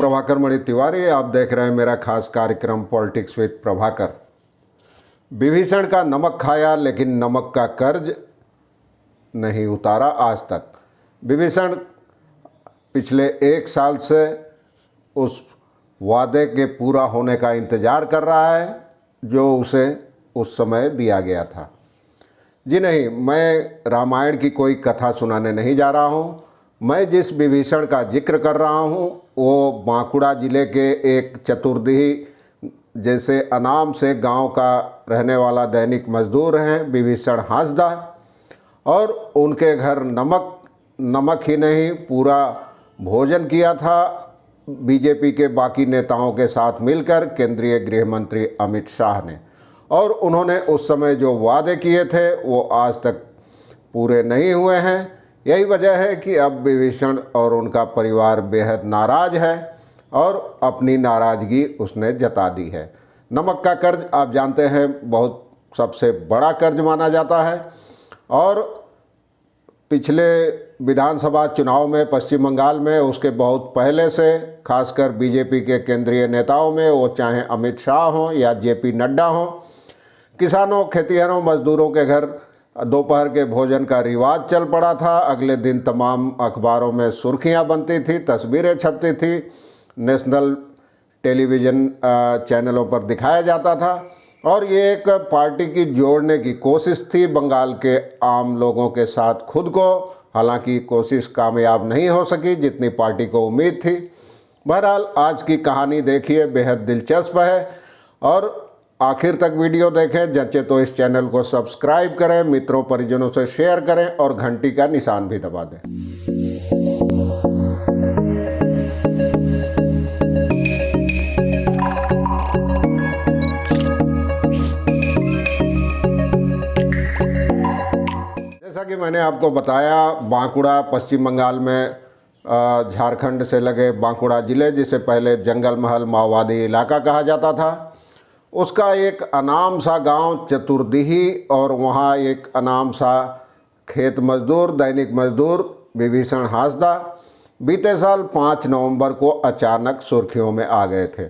प्रभाकर मणि तिवारी। आप देख रहे हैं मेरा खास कार्यक्रम पॉलिटिक्स विद प्रभाकर। विभीषण का नमक खाया लेकिन नमक का कर्ज नहीं उतारा आज तक। विभीषण पिछले 1 साल से उस वादे के पूरा होने का इंतज़ार कर रहा है जो उसे उस समय दिया गया था। जी नहीं, मैं रामायण की कोई कथा सुनाने नहीं जा रहा हूँ। मैं जिस विभीषण का जिक्र कर रहा हूँ वो बांकुड़ा ज़िले के एक चतुर्दिही जैसे अनाम से गांव का रहने वाला दैनिक मजदूर हैं विभीषण हांसदा। और उनके घर नमक ही नहीं पूरा भोजन किया था बीजेपी के बाकी नेताओं के साथ मिलकर केंद्रीय गृह मंत्री अमित शाह ने। और उन्होंने उस समय जो वादे किए थे वो आज तक पूरे नहीं हुए हैं। यही वजह है कि अब विभीषण और उनका परिवार बेहद नाराज़ है और अपनी नाराज़गी उसने जता दी है। नमक का कर्ज आप जानते हैं बहुत सबसे बड़ा कर्ज माना जाता है। और पिछले विधानसभा चुनाव में पश्चिम बंगाल में उसके बहुत पहले से खासकर बीजेपी के केंद्रीय नेताओं में, वो चाहे अमित शाह हों या जेपी नड्डा हों, किसानों, खेतिहरों, मजदूरों के घर दोपहर के भोजन का रिवाज चल पड़ा था। अगले दिन तमाम अखबारों में सुर्खियां बनती थी, तस्वीरें छपती थी, नेशनल टेलीविज़न चैनलों पर दिखाया जाता था। और ये एक पार्टी की जोड़ने की कोशिश थी बंगाल के आम लोगों के साथ खुद को। हालांकि कोशिश कामयाब नहीं हो सकी जितनी पार्टी को उम्मीद थी। बहरहाल आज की कहानी देखिए, बेहद दिलचस्प है और आखिर तक वीडियो देखें। जचे तो इस चैनल को सब्सक्राइब करें, मित्रों परिजनों से शेयर करें और घंटी का निशान भी दबा दें। जैसा कि मैंने आपको बताया, बांकुड़ा पश्चिम बंगाल में झारखंड से लगे बांकुड़ा ज़िले, जिसे पहले जंगल महल माओवादी इलाका कहा जाता था, उसका एक अनाम सा गांव चतुर्दिही और वहाँ एक अनाम सा खेत मजदूर, दैनिक मजदूर विभीषण हांसदा बीते साल 5 नवंबर को अचानक सुर्खियों में आ गए थे।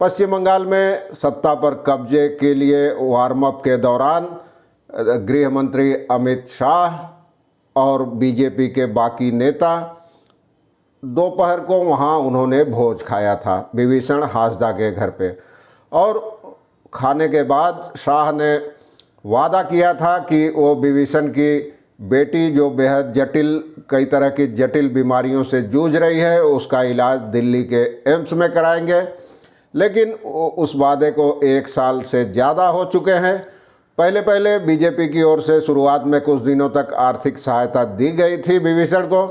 पश्चिम बंगाल में सत्ता पर कब्जे के लिए वार्म अप के दौरान गृह मंत्री अमित शाह और बीजेपी के बाकी नेता दोपहर को वहाँ उन्होंने भोज खाया था विभीषण हांसदा के घर पे। और खाने के बाद शाह ने वादा किया था कि वो विभीषण की बेटी जो बेहद जटिल, कई तरह की जटिल बीमारियों से जूझ रही है, उसका इलाज दिल्ली के एम्स में कराएंगे। लेकिन उस वादे को 1 साल से ज़्यादा हो चुके हैं। पहले बीजेपी की ओर से शुरुआत में कुछ दिनों तक आर्थिक सहायता दी गई थी विभीषण को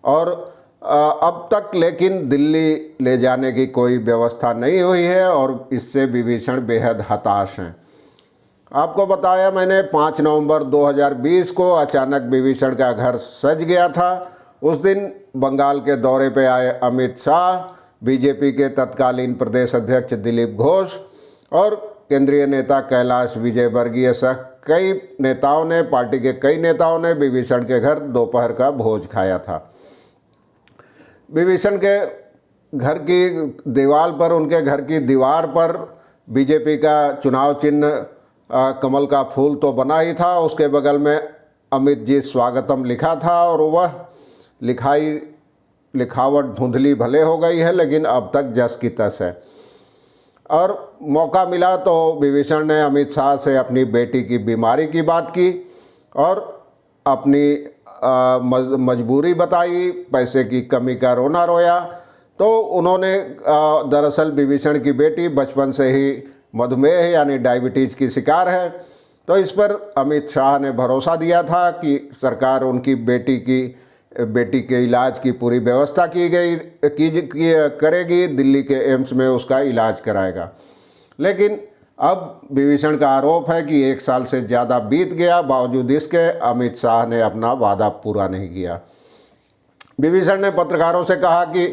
और अब तक लेकिन दिल्ली ले जाने की कोई व्यवस्था नहीं हुई है और इससे विभीषण बेहद हताश हैं। आपको बताया मैंने 5 नवंबर 2020 को अचानक विभीषण का घर सज गया था। उस दिन बंगाल के दौरे पे आए अमित शाह, बीजेपी के तत्कालीन प्रदेश अध्यक्ष दिलीप घोष और केंद्रीय नेता कैलाश विजयवर्गीय सह कई नेताओं ने, पार्टी के कई नेताओं ने विभीषण के घर दोपहर का भोज खाया था। विभीषण के घर की दीवार पर, उनके घर की दीवार पर बीजेपी का चुनाव चिन्ह कमल का फूल तो बना ही था, उसके बगल में अमित जी स्वागतम लिखा था और वह लिखावट धुंधली भले हो गई है लेकिन अब तक जस की तस है। और मौका मिला तो विभीषण ने अमित शाह से अपनी बेटी की बीमारी की बात की और अपनी मजबूरी बताई, पैसे की कमी का रोना रोया। तो उन्होंने दरअसल विभीषण की बेटी बचपन से ही मधुमेह यानी डायबिटीज़ की शिकार है। तो इस पर अमित शाह ने भरोसा दिया था कि सरकार उनकी बेटी के इलाज की पूरी व्यवस्था करेगी, दिल्ली के एम्स में उसका इलाज कराएगा। लेकिन अब विभीषण का आरोप है कि 1 साल से ज़्यादा बीत गया, बावजूद इसके अमित शाह ने अपना वादा पूरा नहीं किया। विभीषण ने पत्रकारों से कहा कि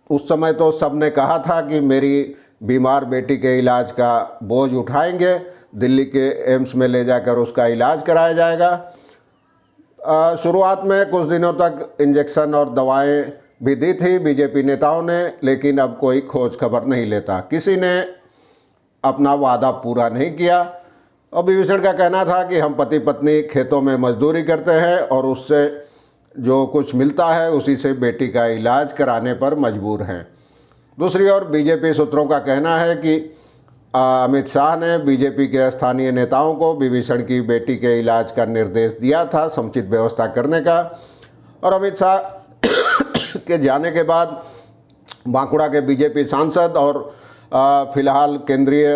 उस समय तो सबने कहा था कि मेरी बीमार बेटी के इलाज का बोझ उठाएंगे, दिल्ली के एम्स में ले जाकर उसका इलाज कराया जाएगा। शुरुआत में कुछ दिनों तक इंजेक्शन और दवाएं भी दी थी बीजेपी नेताओं ने, लेकिन अब कोई खोज खबर नहीं लेता, किसी ने अपना वादा पूरा नहीं किया। और विभीषण का कहना था कि हम पति पत्नी खेतों में मजदूरी करते हैं और उससे जो कुछ मिलता है उसी से बेटी का इलाज कराने पर मजबूर हैं। दूसरी ओर बीजेपी सूत्रों का कहना है कि अमित शाह ने बीजेपी के स्थानीय नेताओं को विभीषण की बेटी के इलाज का निर्देश दिया था समुचित व्यवस्था करने का, और अमित शाह के जाने के बाद बांकुड़ा के बीजेपी सांसद और फिलहाल केंद्रीय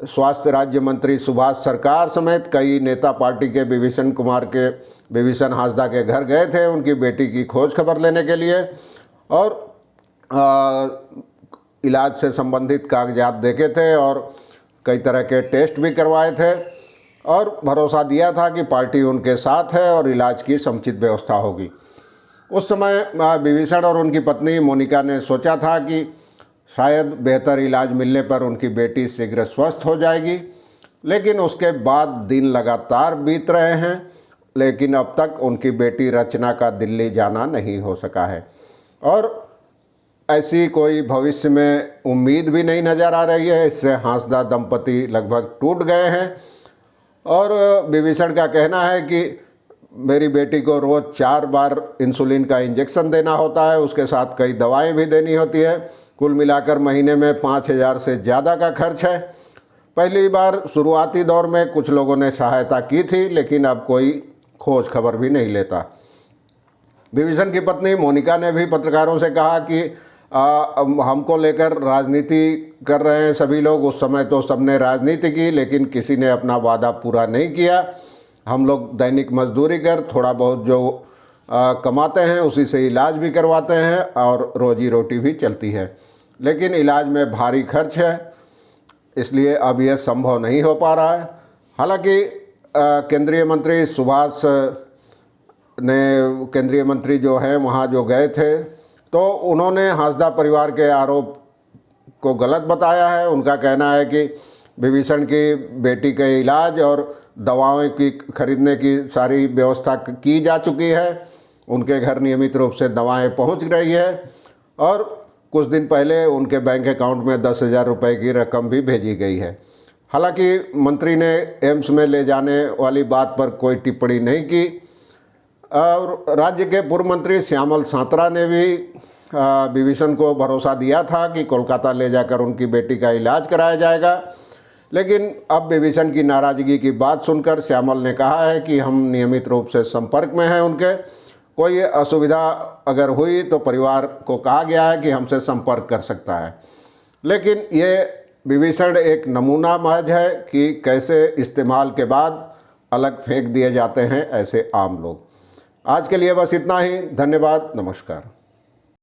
स्वास्थ्य राज्य मंत्री सुभाष सरकार समेत कई नेता पार्टी के विभीषण हांसदा के घर गए थे उनकी बेटी की खोज खबर लेने के लिए, और इलाज से संबंधित कागजात देखे थे और कई तरह के टेस्ट भी करवाए थे और भरोसा दिया था कि पार्टी उनके साथ है और इलाज की समुचित व्यवस्था होगी। उस समय विभीषण और उनकी पत्नी मोनिका ने सोचा था कि शायद बेहतर इलाज मिलने पर उनकी बेटी शीघ्र स्वस्थ हो जाएगी, लेकिन उसके बाद दिन लगातार बीत रहे हैं, लेकिन अब तक उनकी बेटी रचना का दिल्ली जाना नहीं हो सका है और ऐसी कोई भविष्य में उम्मीद भी नहीं नज़र आ रही है। इससे हांसदा दंपति लगभग टूट गए हैं और विभीषण का कहना है कि मेरी बेटी को रोज़ 4 बार इंसुलिन का इंजेक्शन देना होता है, उसके साथ कई दवाएं भी देनी होती है। कुल मिलाकर महीने में 5,000 से ज़्यादा का खर्च है। पहली बार शुरुआती दौर में कुछ लोगों ने सहायता की थी, लेकिन अब कोई खोज खबर भी नहीं लेता। विभीषण की पत्नी मोनिका ने भी पत्रकारों से कहा कि हमको लेकर राजनीति कर रहे हैं सभी लोग। उस समय तो सबने राजनीति की, लेकिन किसी ने अपना वादा पूरा नहीं किया। हम लोग दैनिक मजदूरी कर थोड़ा बहुत जो कमाते हैं उसी से इलाज भी करवाते हैं और रोजी रोटी भी चलती है, लेकिन इलाज में भारी खर्च है, इसलिए अब यह संभव नहीं हो पा रहा है। हालांकि केंद्रीय मंत्री सुभाष ने, केंद्रीय मंत्री जो हैं वहाँ जो गए थे, तो उन्होंने हांसदा परिवार के आरोप को गलत बताया है। उनका कहना है कि विभीषण की बेटी के इलाज और दवाओं की खरीदने की सारी व्यवस्था की जा चुकी है, उनके घर नियमित रूप से दवाएं पहुंच रही है और कुछ दिन पहले उनके बैंक अकाउंट में 10,000 रुपये की रकम भी भेजी गई है। हालांकि मंत्री ने एम्स में ले जाने वाली बात पर कोई टिप्पणी नहीं की और राज्य के पूर्व मंत्री श्यामल सांतरा ने भी विभीषण को भरोसा दिया था कि कोलकाता ले जाकर उनकी बेटी का इलाज कराया जाएगा, लेकिन अब विभीषण की नाराज़गी की बात सुनकर श्यामल ने कहा है कि हम नियमित रूप से संपर्क में हैं उनके, कोई असुविधा अगर हुई तो परिवार को कहा गया है कि हमसे संपर्क कर सकता है। लेकिन ये विभीषण एक नमूना महज है कि कैसे इस्तेमाल के बाद अलग फेंक दिए जाते हैं ऐसे आम लोग। आज के लिए बस इतना ही। धन्यवाद, नमस्कार।